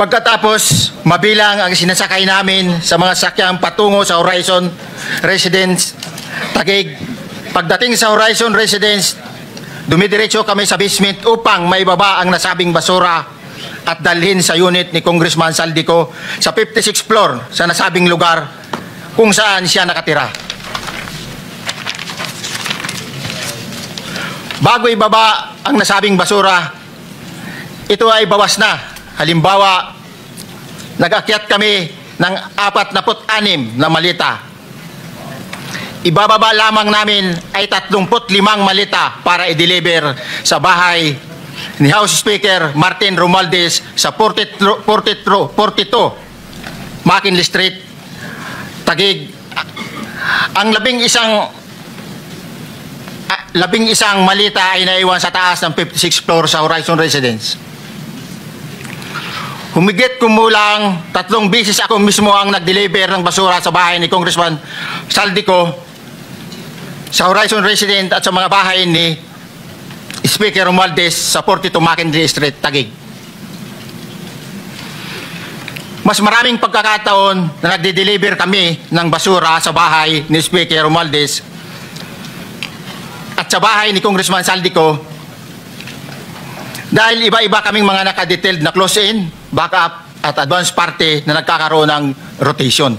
Pagkatapos, mabilang ang sinasakay namin sa mga sakyang patungo sa Horizon Residence Taguig. Pagdating sa Horizon Residence, dumidiretso kami sa basement upang maibaba ang nasabing basura at dalhin sa unit ni Congressman Saldico sa 56th floor sa nasabing lugar kung saan siya nakatira. Bago ibaba ang nasabing basura, ito ay bawas na. Halimbawa, nag-akyat kami ng 46 na malita. Ibababa lamang namin ay 35 malita para i-deliver sa bahay ni House Speaker Martin Romualdez sa 42 McKinley Street, Taguig. Ang labing isang malita ay naiwan sa taas ng 56th floor sa Horizon Residence. Humigit kumulang 3 beses ako mismo ang nag-deliver ng basura sa bahay ni Congressman Saldico, sa Horizon Residence at sa mga bahay ni Speaker Romualdez sa 42 McKinley Street, Taguig. Mas maraming pagkakataon na nagde-deliver kami ng basura sa bahay ni Speaker Romualdez at sa bahay ni Congressman Saldico dahil iba-iba kaming mga nakadetailed na close-in, backup at advance party na nagkakaroon ng rotation.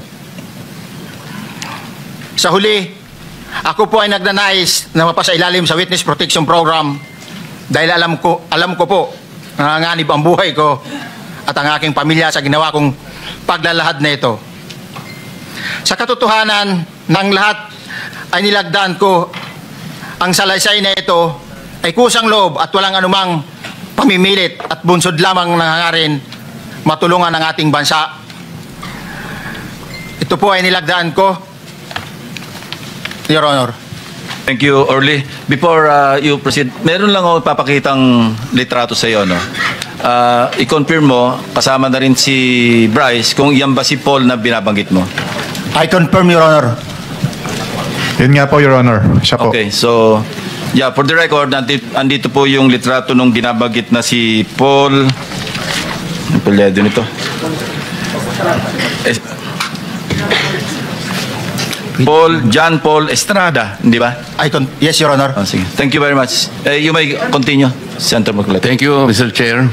Sa huli, ako po ay nagnanais na mapasailalim sa Witness Protection Program dahil alam ko po nanganganib ang buhay ko at ang aking pamilya sa ginawa kong paglalahad na ito. Sa katotohanan ng lahat ay nilagdaan ko ang salaysay na ito ay kusang loob at walang anumang pamimilit at bunsod lamang nangangarin matulungan ang ating bansa. Ito po ay nilagdaan ko, Your Honor. Thank you, Orly. Before you proceed, meron lang ako ipapakitang litrato sa iyo, no? I-confirm mo, kasama na rin si Bryce, kung iyan ba si Paul na binabanggit mo? I confirm, Your Honor. Yun nga po, Your Honor. Siya po. Okay, so, yeah, for the record, andito po yung litrato nung binabanggit na si Paul. Ang pulyado nito. John Paul Estrada, di ba? Yes, Your Honor. Oh, sige. Thank you very much. You may continue, Senator Marcoleta. Thank you, Mr. Chair.